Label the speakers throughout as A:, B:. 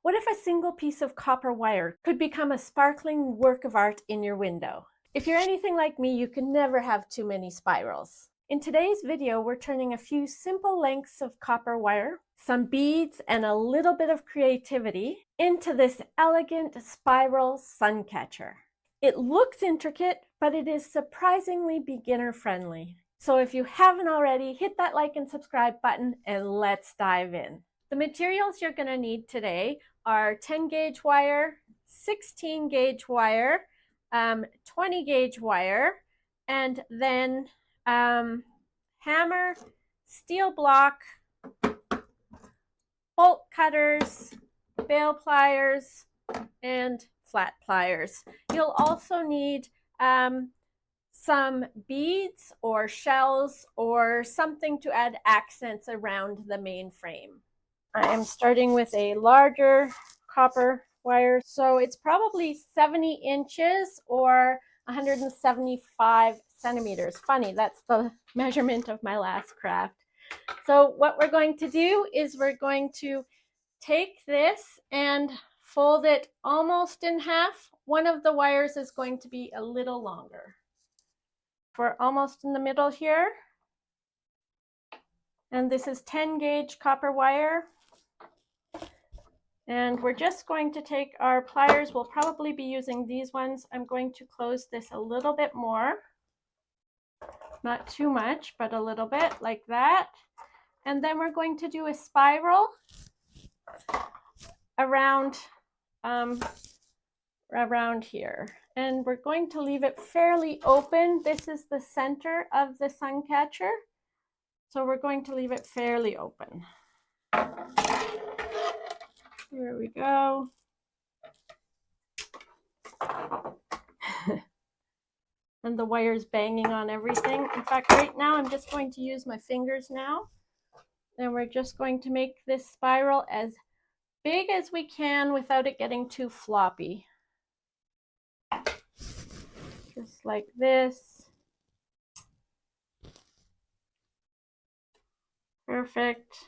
A: What if a single piece of copper wire could become a sparkling work of art in your window? If you're anything like me, you can never have too many spirals. In today's video, we're turning a few simple lengths of copper wire, some beads, and a little bit of creativity into this elegant spiral sun catcher. It looks intricate, but it is surprisingly beginner-friendly. So if you haven't already, hit that like and subscribe button and let's dive in. The materials you're going to need today are 10 gauge wire, 16 gauge wire, 20 gauge wire, and then hammer, steel block, bolt cutters, bail pliers, and flat pliers. You'll also need some beads or shells or something to add accents around the main frame. I am starting with a larger copper wire, so it's probably 70 inches or 175 centimeters. Funny, that's the measurement of my last craft. So what we're going to do is we're going to take this and fold it almost in half. One of the wires is going to be a little longer. We're almost in the middle here. And this is 10 gauge copper wire. And we're just going to take our pliers. We'll probably be using these ones. I'm going to close this a little bit more. Not too much, but a little bit like that. And then we're going to do a spiral around here. And we're going to leave it fairly open. This is the center of the sun catcher. So we're going to leave it fairly open. There we go. And the wire's banging on everything. In fact, right now I'm just going to use my fingers now. And we're just going to make this spiral as big as we can without it getting too floppy. Just like this. Perfect.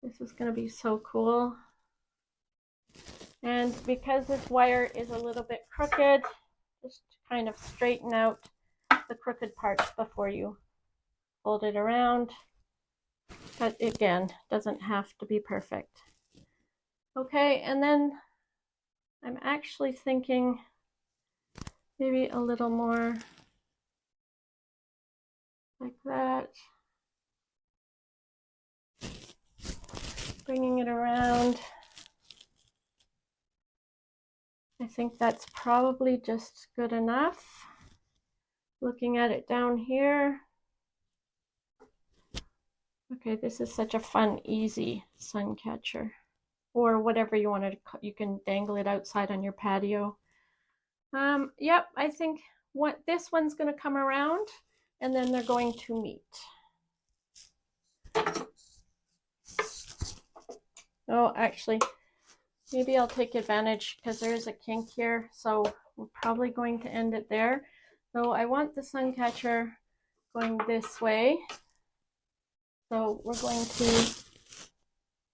A: This is going to be so cool. And because this wire is a little bit crooked, just kind of straighten out the crooked parts before you fold it around. But again, doesn't have to be perfect. Okay, and then I'm actually thinking maybe a little more like that. Bringing it around. I think that's probably just good enough. Looking at it down here. Okay, this is such a fun, easy sun catcher. Or whatever you want to, you can dangle it outside on your patio. Yep, I think this one's going to come around and then they're going to meet. Oh, actually, maybe I'll take advantage because there's a kink here. So we're probably going to end it there. So I want the sun catcher going this way. So we're going to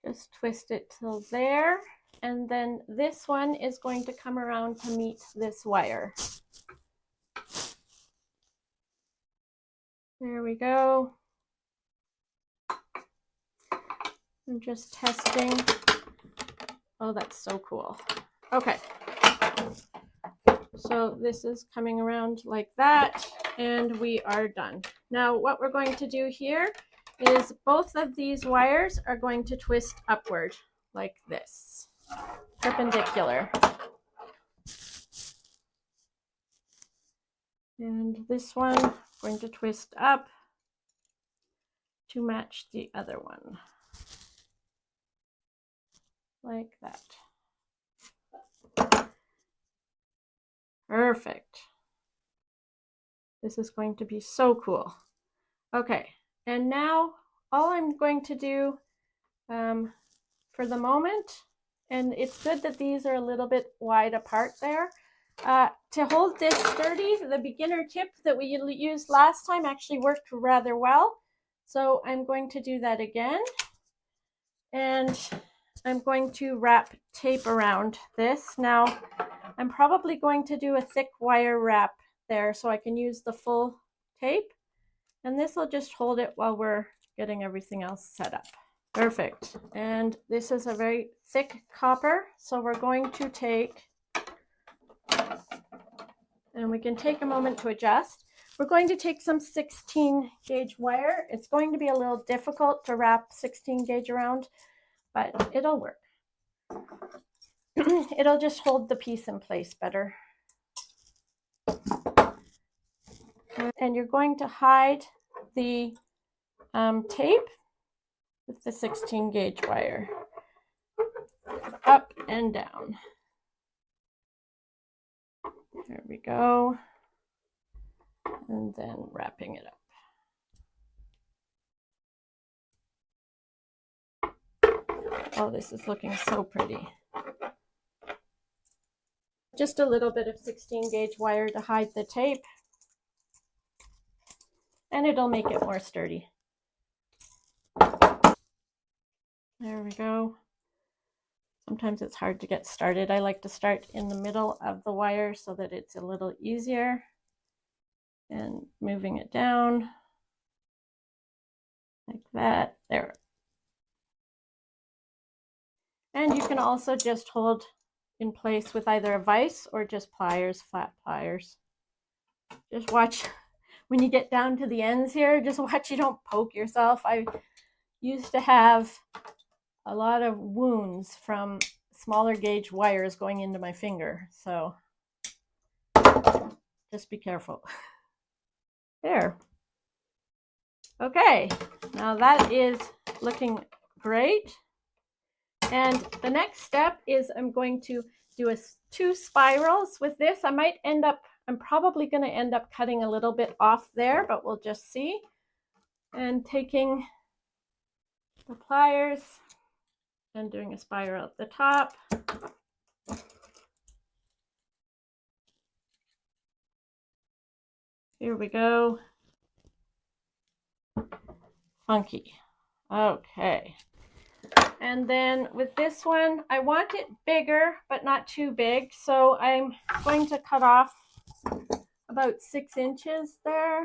A: just twist it till there. And then this one is going to come around to meet this wire. There we go. I'm just testing. Oh, that's so cool. Okay. So this is coming around like that, and we are done. Now what we're going to do here is both of these wires are going to twist upward like this, perpendicular. And this one, I'm going to twist up to match the other one. Like that. Perfect. This is going to be so cool. Okay, and now all I'm going to do for the moment, and it's good that these are a little bit wide apart there. To hold this sturdy, the beginner tip that we used last time actually worked rather well. So I'm going to do that again. And I'm going to wrap tape around this. Now, I'm probably going to do a thick wire wrap there so I can use the full tape. And this will just hold it while we're getting everything else set up. Perfect. And this is a very thick copper, so we're going to take, and we can take a moment to adjust. We're going to take some 16 gauge wire. It's going to be a little difficult to wrap 16 gauge around, but it'll work. It'll just hold the piece in place better. And you're going to hide the tape with the 16 gauge wire, up and down. There we go. And then wrapping it up. Oh, this is looking so pretty. Just a little bit of 16 gauge wire to hide the tape, and it'll make it more sturdy. There we go. Sometimes it's hard to get started. I like to start in the middle of the wire so that it's a little easier. And moving it down like that. There. And you can also just hold in place with either a vise or just pliers, flat pliers. Just watch when you get down to the ends here, just watch you don't poke yourself. I used to have a lot of wounds from smaller gauge wires going into my finger, so just be careful. There. Okay, now that is looking great. And the next step is I'm going to do two spirals with this. I'm probably going to end up cutting a little bit off there, but we'll just see. And taking the pliers and doing a spiral at the top. Here we go. Funky. Okay. And then with this one, I want it bigger, but not too big. So I'm going to cut off about 6 inches there.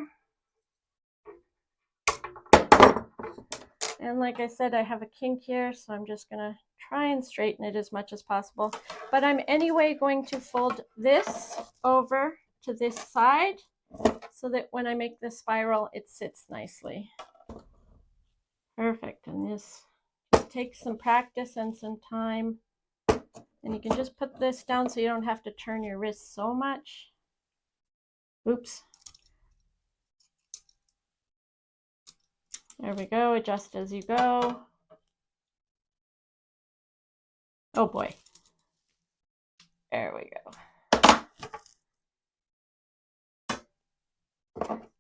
A: And like I said, I have a kink here, so I'm just gonna try and straighten it as much as possible. But I'm anyway going to fold this over to this side so that when I make the spiral, it sits nicely. Perfect. And this takes some practice and some time. And you can just put this down so you don't have to turn your wrist so much. Oops. There we go. Adjust as you go. Oh boy. There we go.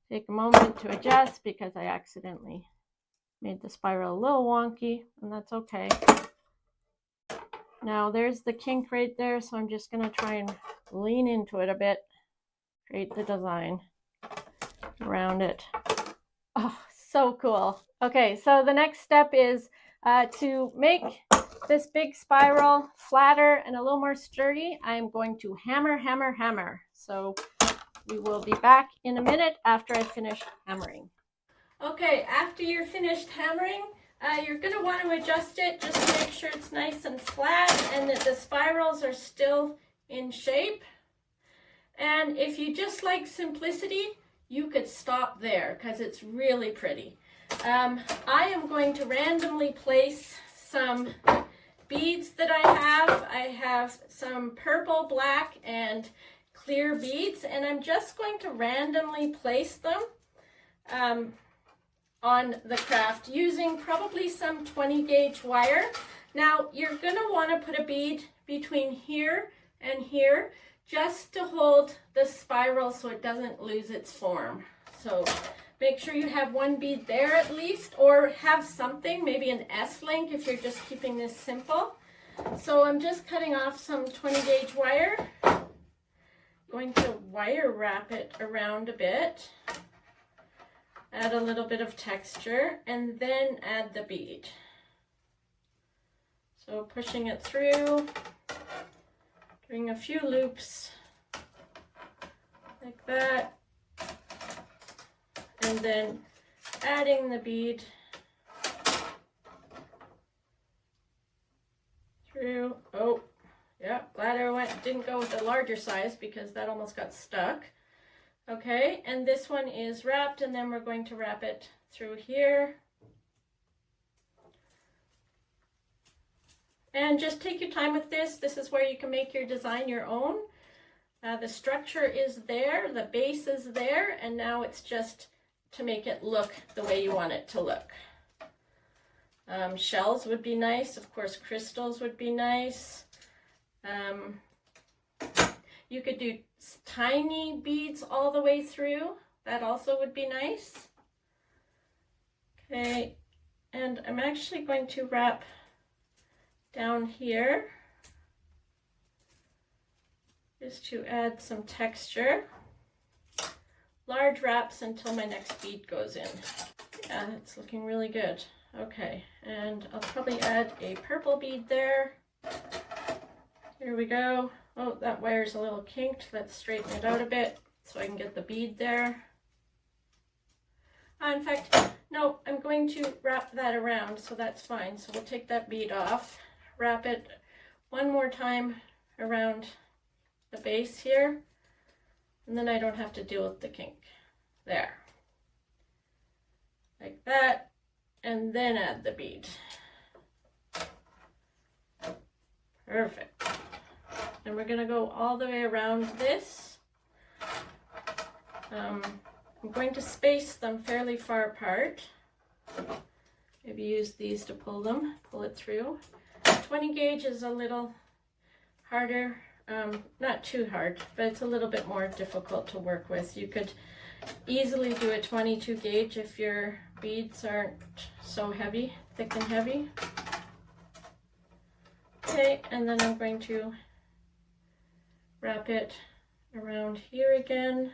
A: Take a moment to adjust because I accidentally made the spiral a little wonky, and that's okay. Now there's the kink right there, so I'm just going to try and lean into it a bit, create the design around it. Oh, so cool. Okay, so the next step is to make this big spiral flatter and a little more sturdy. I'm going to hammer, hammer, hammer. So we will be back in a minute after I finish hammering. Okay, after you're finished hammering, you're going to want to adjust it just to make sure it's nice and flat and that the spirals are still in shape. And if you just like simplicity, you could stop there because it's really pretty. I am going to randomly place some beads that I have. I have some purple, black, and clear beads, and I'm just going to randomly place them on the craft using probably some 20 gauge wire. Now you're going to want to put a bead between here and here just to hold the spiral so it doesn't lose its form. So make sure you have one bead there at least, or have something, maybe an S-link if you're just keeping this simple. So I'm just cutting off some 20 gauge wire. Going to wire wrap it around a bit. Add a little bit of texture and then add the bead. So pushing it through, doing a few loops like that, and then adding the bead through. Oh, yeah, glad I didn't go with the larger size because that almost got stuck. Okay, and this one is wrapped, and then we're going to wrap it through here. And just take your time with this. This is where you can make your design your own. The structure is there, the base is there, and now it's just to make it look the way you want it to look. Shells would be nice. Of course, crystals would be nice. You could do tiny beads all the way through. That also would be nice. Okay, and I'm actually going to wrap down here just to add some texture. Large wraps until my next bead goes in. Yeah, it's looking really good. Okay, and I'll probably add a purple bead there. Here we go. Oh, that wire's a little kinked. Let's straighten it out a bit so I can get the bead there. In fact, no, I'm going to wrap that around, so that's fine. So we'll take that bead off, wrap it one more time around the base here, and then I don't have to deal with the kink. There. Like that, and then add the bead. Perfect. And we're gonna go all the way around this. I'm going to space them fairly far apart. Maybe use these to pull it through. 20 gauge is a little harder, not too hard, but it's a little bit more difficult to work with. You could easily do a 22 gauge if your beads aren't so heavy, thick and heavy. Okay, and then I'm going to wrap it around here again,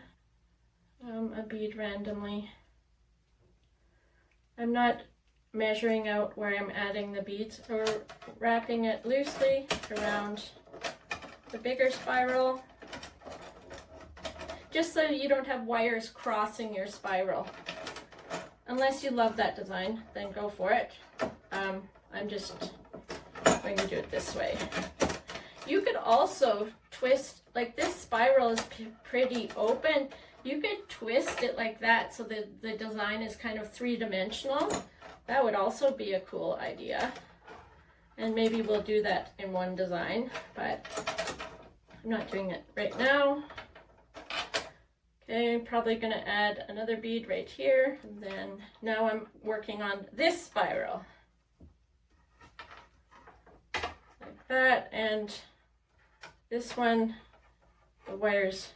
A: a bead randomly. I'm not measuring out where I'm adding the beads, or wrapping it loosely around the bigger spiral, just so you don't have wires crossing your spiral. Unless you love that design, then go for it. I'm just going to do it this way. You could also twist, like this spiral is pretty open. You could twist it like that so that the design is kind of three-dimensional. That would also be a cool idea. And maybe we'll do that in one design, but I'm not doing it right now. Okay, I'm probably gonna add another bead right here, and then now I'm working on this spiral. Like that, and this one, the wires,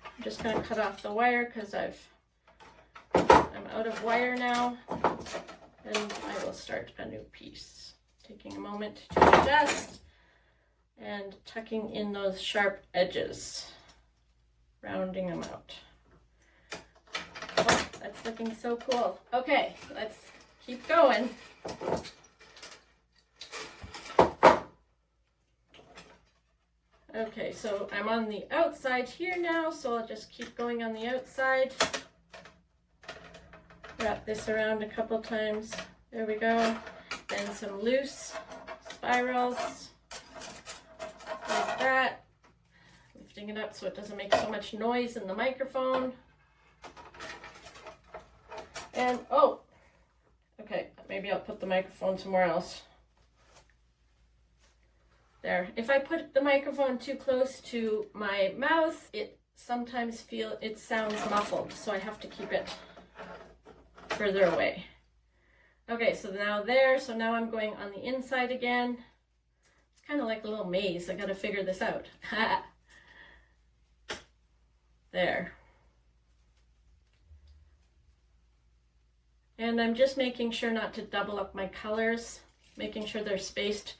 A: I'm just gonna cut off the wire because I'm out of wire now, and I will start a new piece. Taking a moment to adjust and tucking in those sharp edges, rounding them out. Oh, that's looking so cool. Okay, let's keep going. Okay, so I'm on the outside here now, so I'll just keep going on the outside. Wrap this around a couple times. There we go. Then some loose spirals, like that. Lifting it up so it doesn't make so much noise in the microphone. And, oh, okay, maybe I'll put the microphone somewhere else. There. If I put the microphone too close to my mouth, it sometimes it sounds muffled, so I have to keep it further away. Okay, so now there, so now I'm going on the inside again. It's kind of like a little maze. I gotta figure this out. There. And I'm just making sure not to double up my colors, making sure they're spaced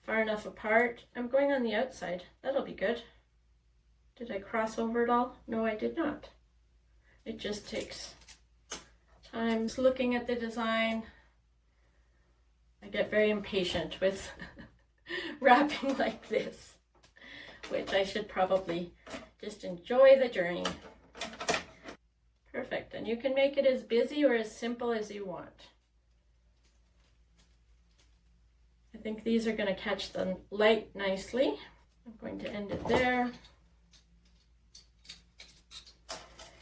A: far enough apart. I'm going on the outside. That'll be good. Did I cross over it all? No, I did not. It just takes time. Just looking at the design, I get very impatient with wrapping like this, which I should probably just enjoy the journey. Perfect, and you can make it as busy or as simple as you want. I think these are going to catch the light nicely. I'm going to end it there,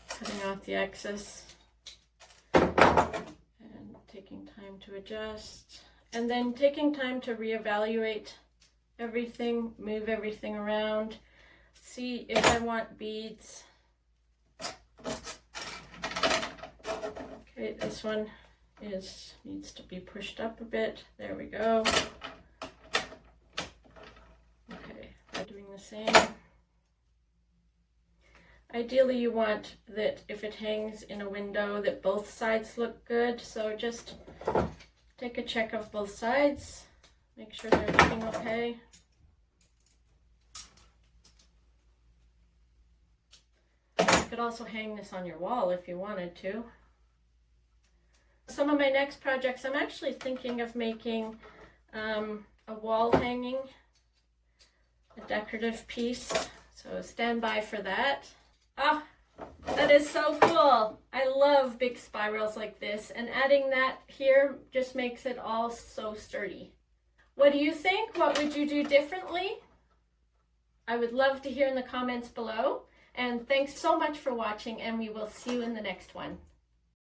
A: cutting off the excess and taking time to adjust, and then taking time to reevaluate everything, move everything around, see if I want beads. Okay, this one needs to be pushed up a bit. There we go. Okay, I'm doing the same. Ideally you want that if it hangs in a window that both sides look good, so just take a check of both sides, make sure they're looking okay. You could also hang this on your wall if you wanted to. Some of my next projects, I'm actually thinking of making a wall hanging, a decorative piece, so stand by for that. Ah, that is so cool. I love big spirals like this, and adding that here just makes it all so sturdy. What do you think? What would you do differently? I would love to hear in the comments below, and thanks so much for watching, and we will see you in the next one.